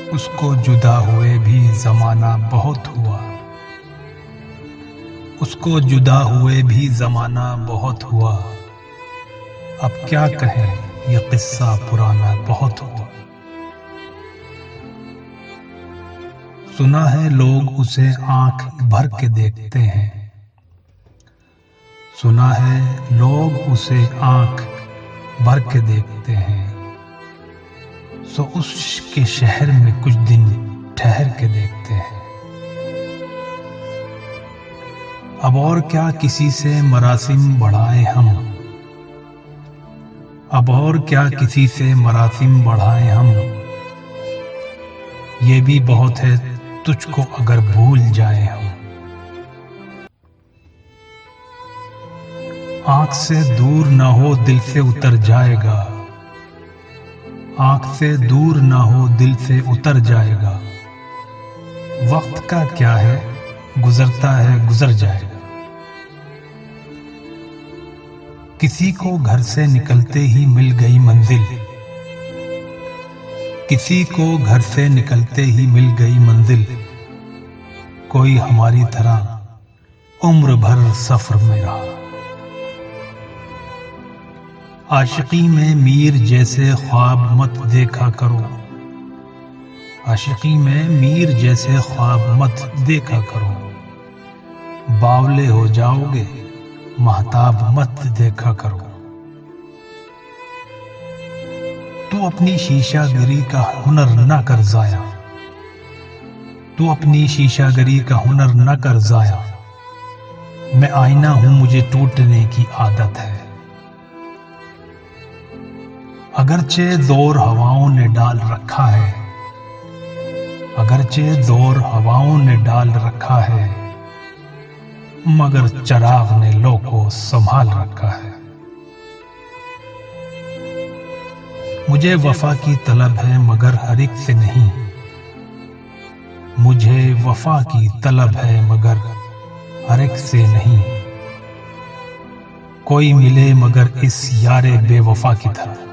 اس کو جدا ہوئے بھی زمانہ بہت ہوا، اس کو جدا ہوئے بھی زمانہ بہت ہوا، اب کیا کہیں یہ قصہ پرانا بہت ہوا۔ سنا ہے لوگ اسے آنکھ بھر کے دیکھتے ہیں، سنا ہے لوگ اسے آنکھ بھر کے دیکھتے ہیں، سو اس کے شہر میں کچھ دن ٹھہر کے دیکھتے ہیں۔ اب اور کیا کسی سے مراسم بڑھائیں ہم، اب اور کیا کسی سے مراسم بڑھائیں ہم، یہ بھی بہت ہے تجھ کو اگر بھول جائیں ہم۔ آنکھ سے دور نہ ہو دل سے اتر جائے گا، آنکھ سے دور نہ ہو دل سے اتر جائے گا، وقت کا کیا ہے گزرتا ہے گزر جائے گا۔ کسی کو گھر سے نکلتے ہی مل گئی منزل، کسی کو گھر سے نکلتے ہی مل گئی منزل، کوئی ہماری طرح عمر بھر سفر میں رہا۔ عاشقی میں میر جیسے خواب مت دیکھا کرو، عاشقی میں میر جیسے خواب مت دیکھا کرو، باولے ہو جاؤ گے مہتاب مت دیکھا کرو۔ تو اپنی شیشہ گری کا ہنر نہ کر ضائع، تو اپنی شیشہ گری کا ہنر نہ کر ضائع، میں آئینہ ہوں مجھے ٹوٹنے کی عادت ہے۔ اگرچہ زور ہواؤں نے ڈال رکھا ہے، اگرچہ زور ہواؤں نے ڈال رکھا ہے، مگر چراغ نے لو کو سنبھال رکھا ہے۔ مجھے وفا کی طلب ہے مگر ہر ایک سے نہیں، مجھے وفا کی طلب ہے مگر ہر ایک سے نہیں، کوئی ملے مگر اس یار بے وفا کی طرح۔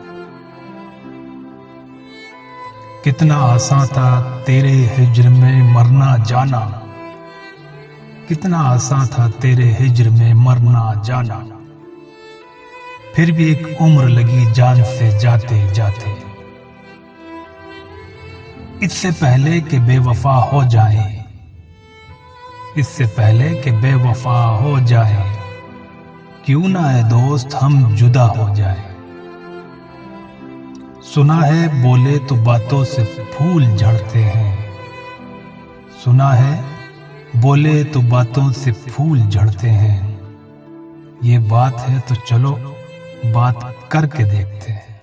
کتنا آسان تھا تیرے ہجر میں مرنا جانا، کتنا آسان تھا تیرے ہجر میں مرنا جانا، پھر بھی ایک عمر لگی جان سے جاتے جاتے۔ اس سے پہلے کہ بے وفا ہو جائیں، اس سے پہلے کہ بے وفا ہو جائیں، کیوں نہ اے دوست ہم جدا ہو جائیں۔ سنا ہے بولے تو باتوں سے پھول جھڑتے ہیں، سنا ہے بولے تو باتوں سے پھول جھڑتے ہیں، یہ بات ہے تو چلو بات کر کے دیکھتے ہیں۔